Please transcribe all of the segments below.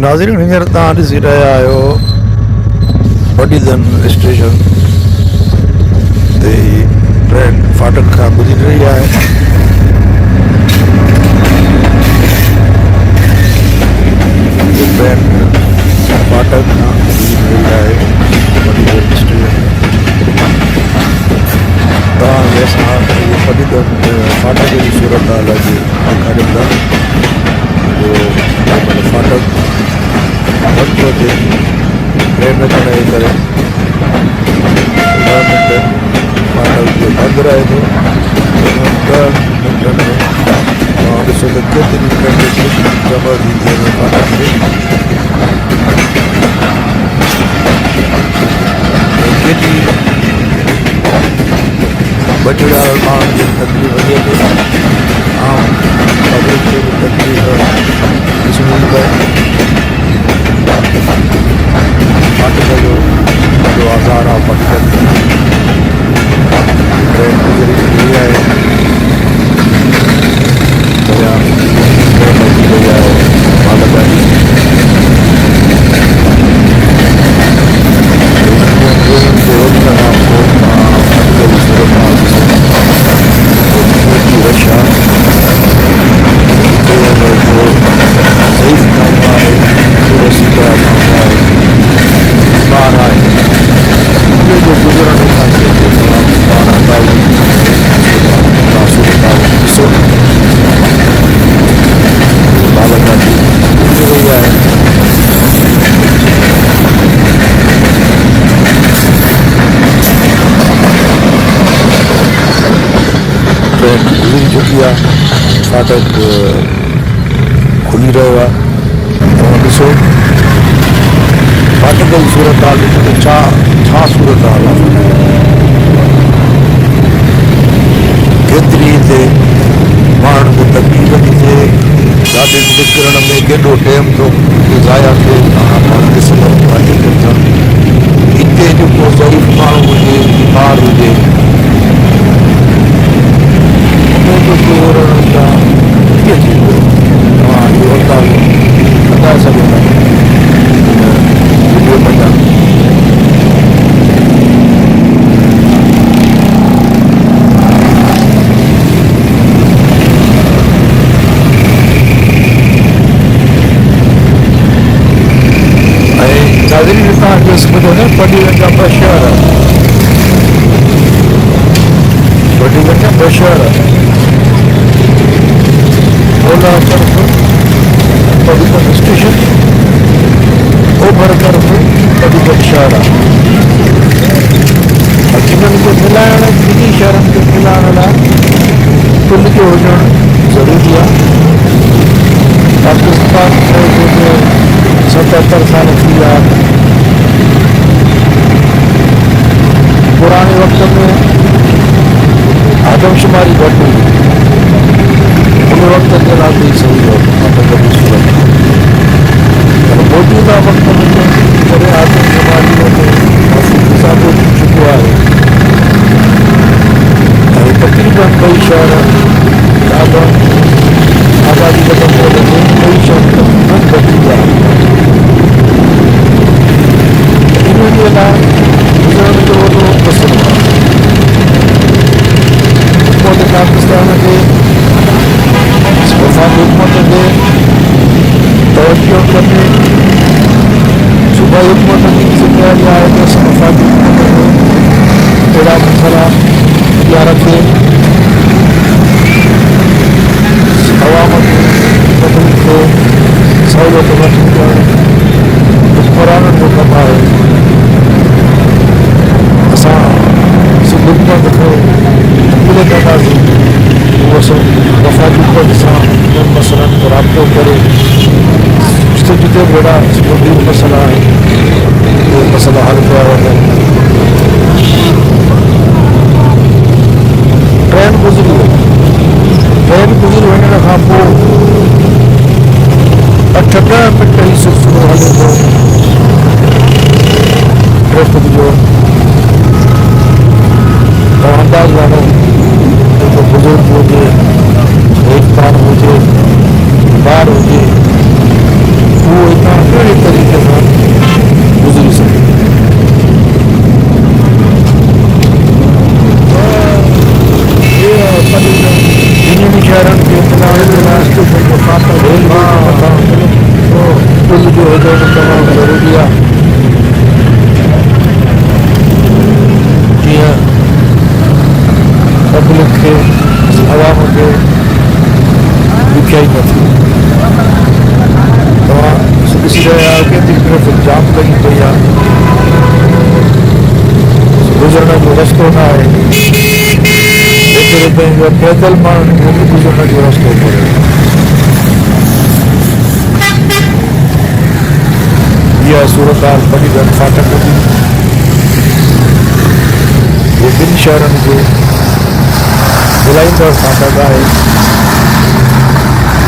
नाज़रीन हींअर तव्हां ॾिसी रहिया आहियो वडीदन स्टेशन ते ट्रेन फाटक खां गुज़री रही आहे। ट्रेन फाटक खां गुज़री रही आहे वडीदन स्टेशन। तव्हांखे असां वडीदन फाटक जी सूरत हाल अॼु ॾेखारींदा। फाटक बंदि थो थिए ट्रेन अचण जे करे 10 मिंट फाटक जो बंदि रहे थो। 10 मिंटनि में तव्हां ॾिसो त केतिरी ट्रेन जमा थी थिए फाटक ते। केतिरी बचड़े वारे माण्हुनि खे तकलीफ़ थिए थी, आम पब्लिक खे बि तकलीफ़ ॾिसणी थी पए। फाटक जो ॾाढो आज़ार आहे। फाटक ट्रेन गुज़री रही आहे। ट्रेन अची रही आहे फाटक जी। ट्रेन गुज़री चुकी आहे। फाटक खुली रहियो आहे। तव्हां ॾिसो फाटक जी सूरत हाल ॾिसो त छा सूरत हाल आहे। केतिरी हिते माण्हुनि खे तकलीफ़ थी थिए। गाॾियुनि निकिरण में केॾो टाइम थो ज़ाया थिए। तव्हां पाण ॾिसंदव हिते जेको ज़रीफ़ माण्हू हुजे, बीमार हुजे, तव्हां इहो अंदाज़ो लॻाए सघंदा वीडियो में। ऐं नाज़रीन तव्हांखे ॿुधो न वडीदन जा ॿ शहर, वडीदन जा ॿ शहर ओलह तरफ़ वडीदन स्टेशन, ओभर तरफ़ वडीदन शहर आहे। इन्हनि खे मिलाइण, ॿिन्ही शहरनि खे मिलाइण लाइ पुल जो हुजणु ज़रूरी आहे। पाकिस्तान खे 77 साल थी विया। पुराणे वक़्त में आदमशुमारी घटि हुई। उन वक़्त जे लाइ बि सही हो फाटक जी सूरत। पर मौजूदा वक़्त में जॾहिं आदमशुमारीअ में इज़ाफ़ो थी चुको आहे ऐं तक़रीबन ॿई शहर आज़ादी खां पोइ ॿई शहर तक़रीबन घटी विया। इन जे लाइ गुज़रण जो वॾो मसइलो आहे। हुकूमत पाकिस्तान खे वफ़ाक़ी हुकूमत खे तवजो कंदे सूबाई हुकूमत जी ज़िम्मेवारी आहे त असां वफ़ाक़ी हुकूमत खे अहिड़ा मसइला इहा रखे अवाम खे तकलीफ़ खे सहूलियत वठी ॾियणु हुकमराननि जो कमु आहे। असां सिंध हुकूमत खे अपील कंदासीं उहो वफ़ाक़ी हुकूमत सां इन्हनि मसइलनि ते राब्तो करे जिते जिते बि अहिड़ा गंभीर मसइला आहिनि उहे मसइला हल कया वञनि। ट्रेन गुज़री वई। ट्रेन गुज़री वञण खां पोइ 8-10 मिंट ई सिलसिलो हले थो ट्रैफिक जो। तव्हां अंदाज़ लॻायो जेको बुज़ुर्ग हुजे, हेठि हुजे, ॿार हुजे, उहो हितां पुल जो हुजे तमामु ज़रूरी आहे। जीअं पब्लिक खे आवाम खे ॾुखियाई न थिए। तव्हां ॾिसी रहिया आहियो केतिरी ट्रैफिक जाम लॻी पई आहे, गुज़रण जो रस्तो न आहे, एतिरे पंहिंजो पैदल माण्हुनि खे बि गुज़रण जो रस्तो कोन्हे। इहा सूरत हाल परीगंज फाटक जी ॿिनि शहरनि खे मिलाईंदड़ फाटक आहे।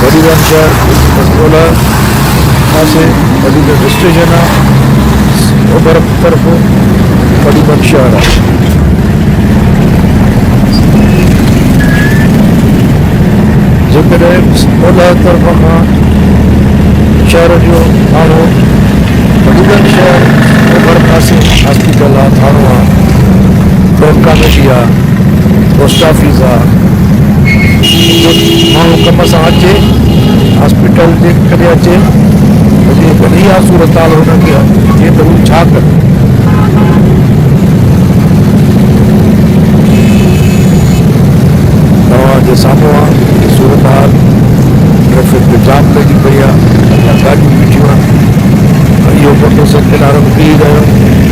परीगंज शहर ओलह पासे परीगंज स्टेशन आहे, ओभर तरफ़ परीगंज शहर आहे। जेकॾहिं ओलह तरफ़ खां शहर जो माण्हू परीगंज शहर ओभर पासे हॉस्पिटल आहे, थाणो आहे, कॉलेज आहे, पोस्ट ऑफिस आहे, माण्हू कम सां अचे, हॉस्पिटल जे करे अचे, भली इहा सूरत हाल हुनखे थिए त हू छा करे। तव्हांजे साम्हूं आहे सूरत हाल, ट्रैफिक जाम लॻी पई आहे, गाॾियूं बीठियूं आहिनि, इहो मोटरसाइकिल वारो बीह रहियो,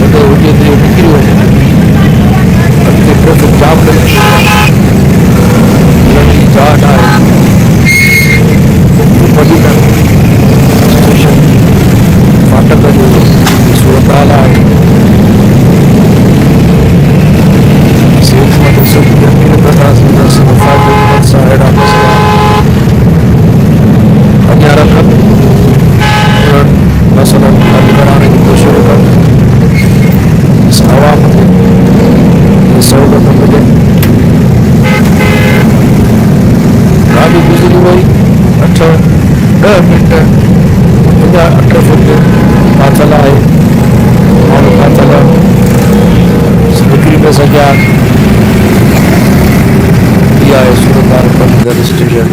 वॾो हुजे त इहो निकिरी वञे, अॻिते ट्रैफिक जाम लॻी पई आहे, लंघी जान आहे। परीगंज स्टेशन फाटक जो सूरत हाल आहे। सेठ सां अहिड़ा मसइला अॻियां रखनि, उन्हनि मसइलनि हल कराइण जी कोशिशि कनि, आवाम खे सहूलियत मिले। गाॾी गुज़री वई 8-10 मिंट, अञा ट्रैफिक फाथल आहे, माण्हू फाथल निकिरी न सघिया। इहा आहे सूरत हाल परीगंज स्टेशन।